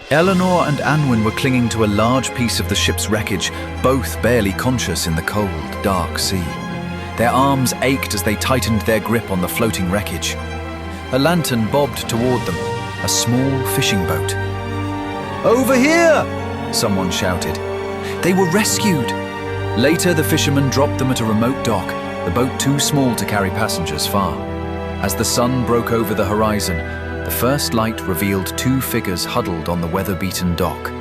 Eleanor and Anwen were clinging to a large piece of the ship's wreckage, both barely conscious in the cold, dark sea. Their arms ached as they tightened their grip on the floating wreckage. A lantern bobbed toward them, a small fishing boat. "Over here!" someone shouted. They were rescued. Later, the fishermen dropped them at a remote dock, the boat too small to carry passengers far. As the sun broke over the horizon, the first light revealed two figures huddled on the weather-beaten dock,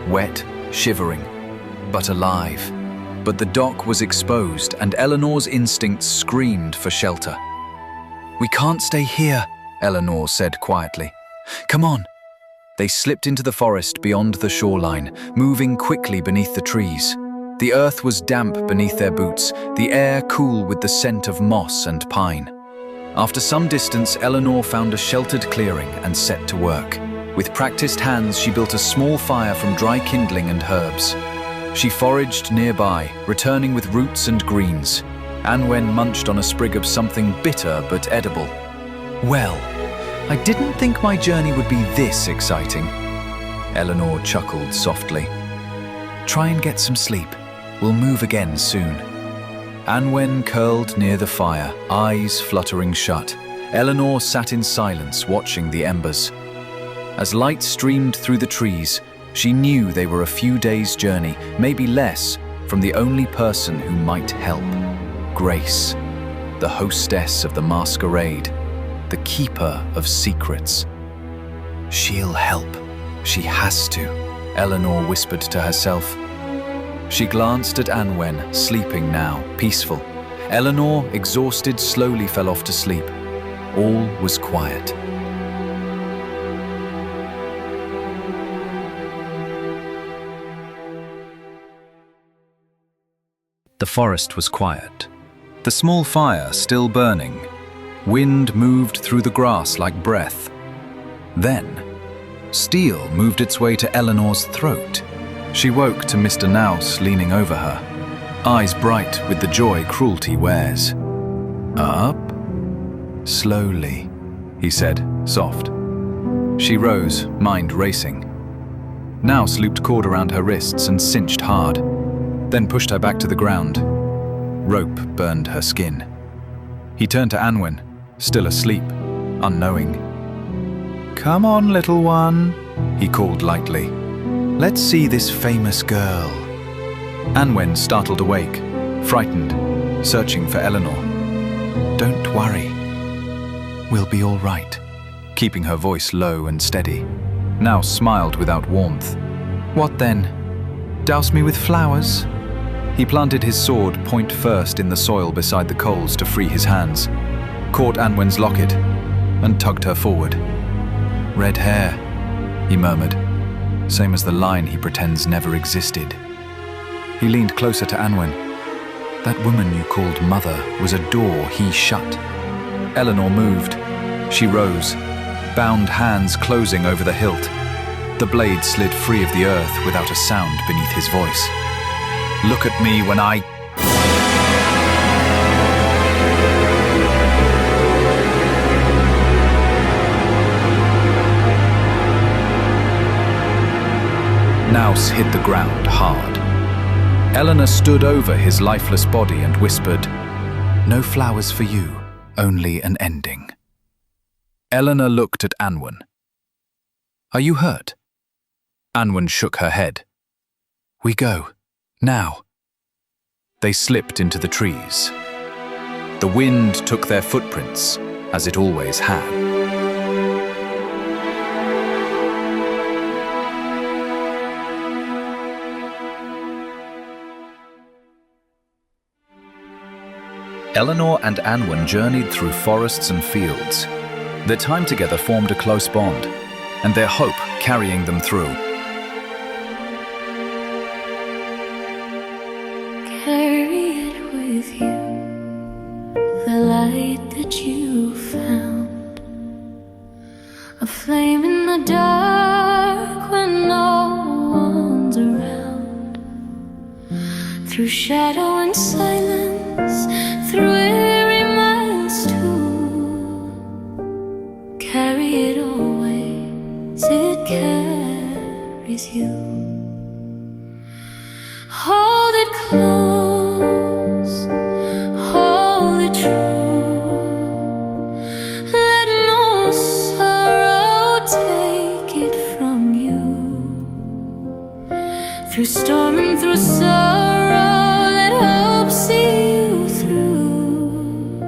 wet, shivering, but alive. But the dock was exposed, and Eleanor's instincts screamed for shelter. "We can't stay here," Eleanor said quietly. "Come on." They slipped into the forest beyond the shoreline, moving quickly beneath the trees. The earth was damp beneath their boots, the air cool with the scent of moss and pine. After some distance, Eleanor found a sheltered clearing and set to work. With practiced hands, she built a small fire from dry kindling and herbs. She foraged nearby, returning with roots and greens. Anwen munched on a sprig of something bitter but edible. "Well, I didn't think my journey would be this exciting." Eleanor chuckled softly. "Try and get some sleep. We'll move again soon." Anwen curled near the fire, eyes fluttering shut. Eleanor sat in silence, watching the embers. As light streamed through the trees, she knew they were a few days' journey, maybe less, from the only person who might help. Grace, the hostess of the masquerade, the keeper of secrets. "She'll help. She has to," Eleanor whispered to herself. She glanced at Anwen, sleeping now, peaceful. Eleanor, exhausted, slowly fell off to sleep. All was quiet. The forest was quiet, the small fire still burning. Wind moved through the grass like breath. Then, steel moved its way to Eleanor's throat. She woke to Mr. Nouse leaning over her, eyes bright with the joy cruelty wears. "Up?" "Slowly," he said, soft. She rose, mind racing. Nouse looped cord around her wrists and cinched hard, then pushed her back to the ground. Rope burned her skin. He turned to Anwen, still asleep, unknowing. "Come on, little one," he called lightly. "Let's see this famous girl." Anwen startled awake, frightened, searching for Eleanor. "Don't worry. We'll be all right," keeping her voice low and steady. Now smiled without warmth. "What then? Douse me with flowers?" He planted his sword point first in the soil beside the coals to free his hands, caught Anwen's locket, and tugged her forward. "Red hair," he murmured, same as the line he pretends never existed. He leaned closer to Anwen. "That woman you called mother was a door he shut." Eleanor moved. She rose, bound hands closing over the hilt. The blade slid free of the earth without a sound beneath his voice. "Look at me when I..." Nouse hit the ground hard. Eleanor stood over his lifeless body and whispered, "No flowers for you, only an ending." Eleanor looked at Anwen. "Are you hurt?" Anwen shook her head. "We go, now." They slipped into the trees. The wind took their footprints, as it always had. Eleanor and Anwen journeyed through forests and fields. Their time together formed a close bond, and their hope carrying them through. Carry it with you, the light that you found, a flame in the dark when no one's around, through shadow and silence, through weary miles too. Carry it always, it carries carries you. Hold it close, hold it true. Let no sorrow take it from you. Through storm and through sorrow, let hope see you through.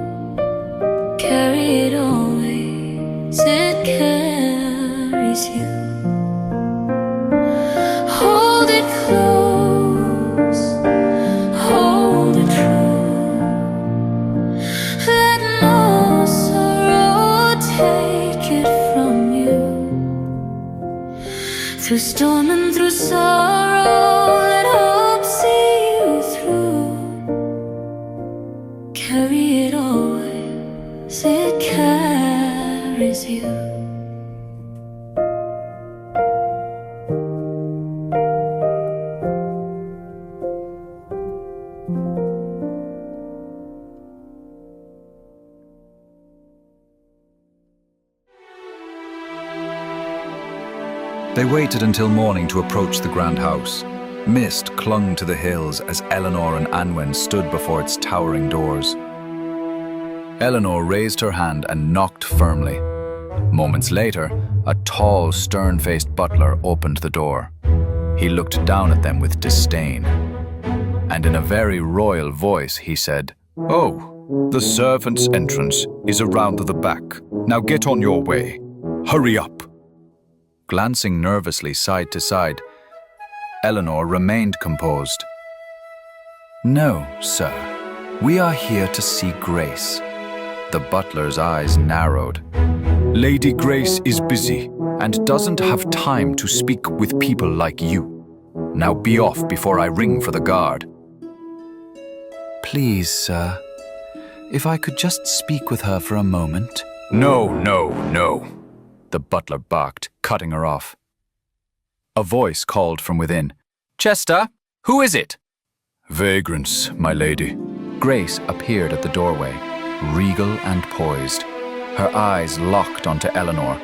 Carry it always, it carries you. Hold it close, hold it true. Let no sorrow take it from you. Through storm and through sorrow, let hope see you through. Carry it always, it carries you. They waited until morning to approach the grand house. Mist clung to the hills as Eleanor and Anwen stood before its towering doors. Eleanor raised her hand and knocked firmly. Moments later, a tall, stern-faced butler opened the door. He looked down at them with disdain. And in a very royal voice, he said, "Oh, the servants' entrance is around the back. Now get on your way. Hurry up." Glancing nervously side to side, Eleanor remained composed. "No, sir. We are here to see Grace." The butler's eyes narrowed. "Lady Grace is busy and doesn't have time to speak with people like you. Now be off before I ring for the guard." "Please, sir, if I could just speak with her for a moment." "No, no, no," the butler barked, cutting her off. A voice called from within. "Chester, who is it?" "Vagrants, my lady." Grace appeared at the doorway, regal and poised, her eyes locked onto Eleanor,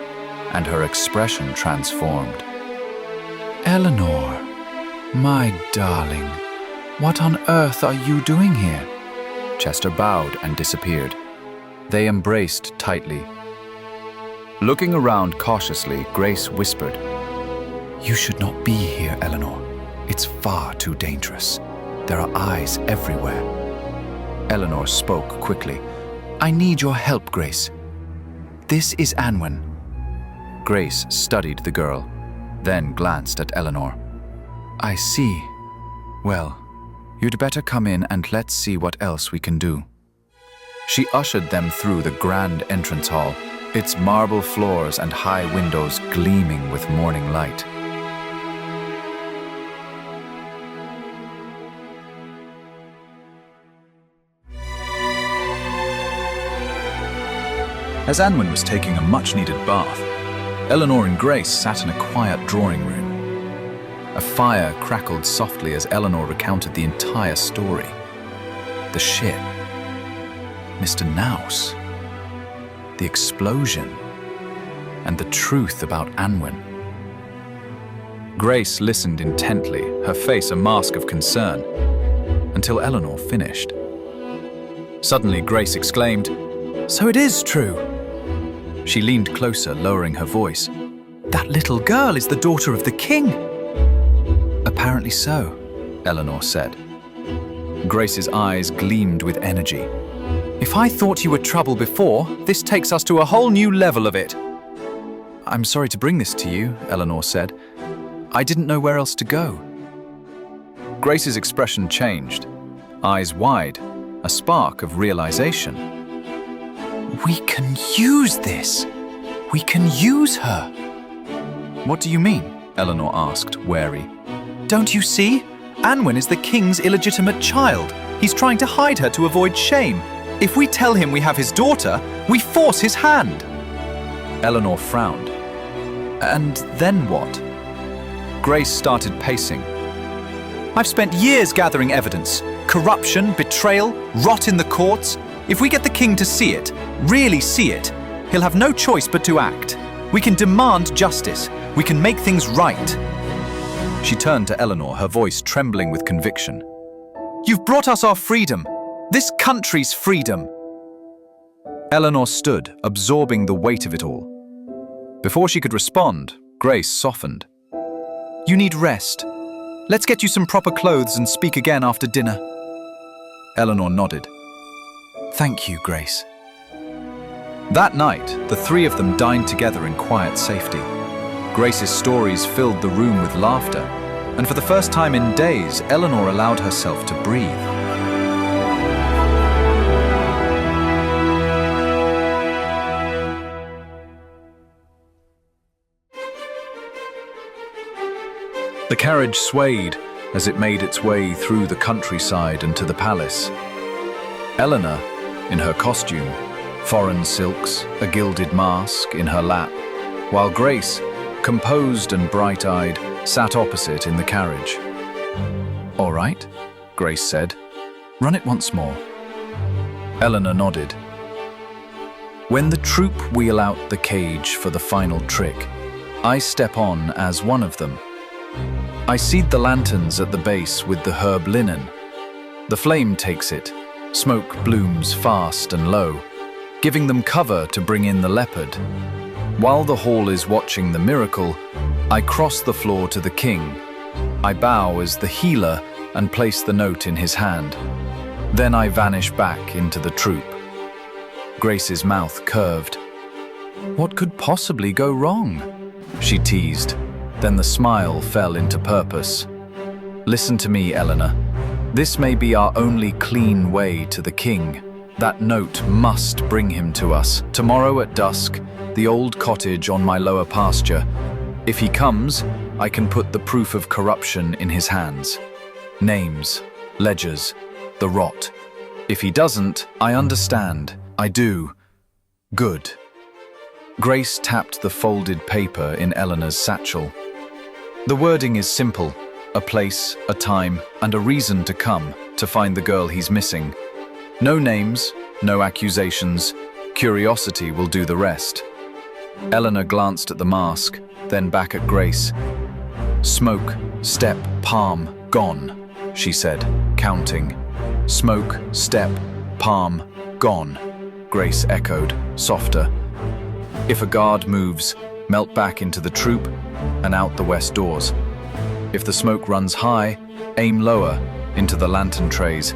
and her expression transformed. "Eleanor, my darling, what on earth are you doing here?" Chester bowed and disappeared. They embraced tightly. Looking around cautiously, Grace whispered, "You should not be here, Eleanor. It's far too dangerous. There are eyes everywhere." Eleanor spoke quickly. "I need your help, Grace. This is Anwen." Grace studied the girl, then glanced at Eleanor. "I see. Well, you'd better come in and let's see what else we can do." She ushered them through the grand entrance hall, its marble floors and high windows gleaming with morning light. As Anwen was taking a much-needed bath, Eleanor and Grace sat in a quiet drawing room. A fire crackled softly as Eleanor recounted the entire story. The ship, Mr. Nouse, the explosion, and the truth about Anwen. Grace listened intently, her face a mask of concern, until Eleanor finished. Suddenly, Grace exclaimed, "So it is true!" She leaned closer, lowering her voice. "That little girl is the daughter of the king!" "Apparently so," Eleanor said. Grace's eyes gleamed with energy. "If I thought you were trouble before, this takes us to a whole new level of it." "I'm sorry to bring this to you," Eleanor said. "I didn't know where else to go." Grace's expression changed, eyes wide, a spark of realization. "We can use this. We can use her." "What do you mean?" Eleanor asked, wary. "Don't you see? Anwen is the king's illegitimate child. He's trying to hide her to avoid shame. If we tell him we have his daughter, we force his hand." Eleanor frowned. "And then what?" Grace started pacing. "I've spent years gathering evidence. Corruption, betrayal, rot in the courts. If we get the king to see it, really see it, he'll have no choice but to act. We can demand justice. We can make things right." She turned to Eleanor, her voice trembling with conviction. "You've brought us our freedom! This country's freedom!" Eleanor stood, absorbing the weight of it all. Before she could respond, Grace softened. "You need rest. Let's get you some proper clothes and speak again after dinner." Eleanor nodded. "Thank you, Grace." That night, the three of them dined together in quiet safety. Grace's stories filled the room with laughter, and for the first time in days, Eleanor allowed herself to breathe. The carriage swayed as it made its way through the countryside and to the palace. Eleanor, in her costume, foreign silks, a gilded mask in her lap, while Grace, composed and bright-eyed, sat opposite in the carriage. "All right," Grace said. "Run it once more." Eleanor nodded. When the troop wheel out the cage for the final trick, I step on as one of them. I seed the lanterns at the base with the herb linen. The flame takes it. Smoke blooms fast and low, giving them cover to bring in the leopard. While the hall is watching the miracle, I cross the floor to the king. I bow as the healer and place the note in his hand. Then I vanish back into the troop. Grace's mouth curved. "What could possibly go wrong?" she teased. Then the smile fell into purpose. "Listen to me, Eleanor. This may be our only clean way to the king. That note must bring him to us. Tomorrow at dusk, the old cottage on my lower pasture. If he comes, I can put the proof of corruption in his hands. Names, ledgers, the rot. If he doesn't, I understand. I do. Good." Grace tapped the folded paper in Eleanor's satchel. The wording is simple: a place, a time, and a reason to come to find the girl he's missing. No names, no accusations. Curiosity will do the rest. Eleanor glanced at the mask, then back at Grace. "Smoke, step, palm, gone," she said, counting. "Smoke, step, palm, gone," Grace echoed, softer. "If a guard moves, melt back into the troop and out the west doors. If the smoke runs high, aim lower, into the lantern trays.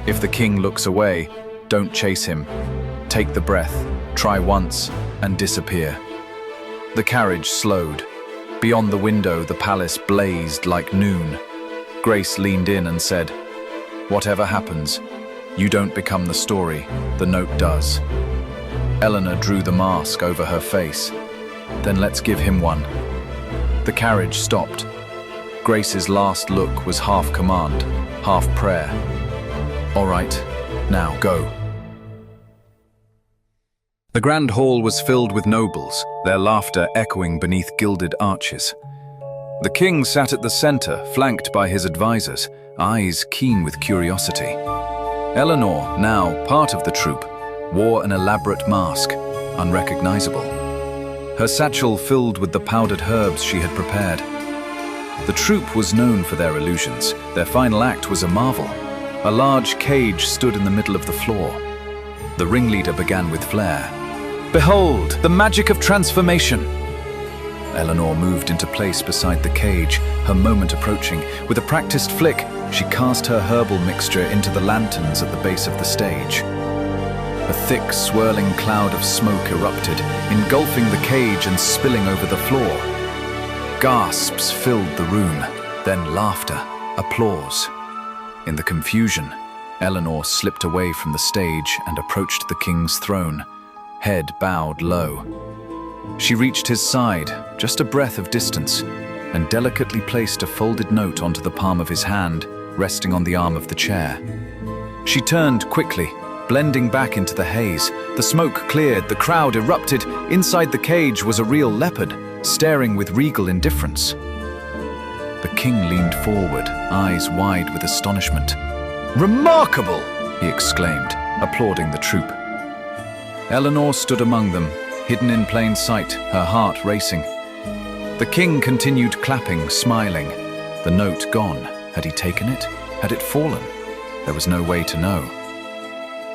If the king looks away, don't chase him. Take the breath, try once, and disappear." The carriage slowed. Beyond the window, the palace blazed like noon. Grace leaned in and said, "Whatever happens, you don't become the story, the note does." Eleanor drew the mask over her face. "Then let's give him one." The carriage stopped. Grace's last look was half command, half prayer. "All right, now go." The grand hall was filled with nobles, their laughter echoing beneath gilded arches. The king sat at the center, flanked by his advisors, eyes keen with curiosity. Eleanor, now part of the troop, wore an elaborate mask, unrecognizable. Her satchel filled with the powdered herbs she had prepared. The troop was known for their illusions. Their final act was a marvel. A large cage stood in the middle of the floor. The ringleader began with flair. "Behold, the magic of transformation!" Eleanor moved into place beside the cage, her moment approaching. With a practiced flick, she cast her herbal mixture into the lanterns at the base of the stage. A thick, swirling cloud of smoke erupted, engulfing the cage and spilling over the floor. Gasps filled the room, then laughter, applause. In the confusion, Eleanor slipped away from the stage and approached the king's throne, head bowed low. She reached his side, just a breath of distance, and delicately placed a folded note onto the palm of his hand, resting on the arm of the chair. She turned quickly, blending back into the haze. The smoke cleared, the crowd erupted. Inside the cage was a real leopard, staring with regal indifference. The king leaned forward, eyes wide with astonishment. "Remarkable!" he exclaimed, applauding the troop. Eleanor stood among them, hidden in plain sight, her heart racing. The king continued clapping, smiling. The note gone. Had he taken it? Had it fallen? There was no way to know.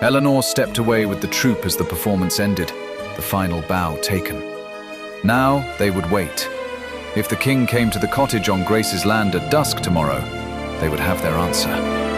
Eleanor stepped away with the troop as the performance ended, the final bow taken. Now they would wait. If the king came to the cottage on Grace's land at dusk tomorrow, they would have their answer.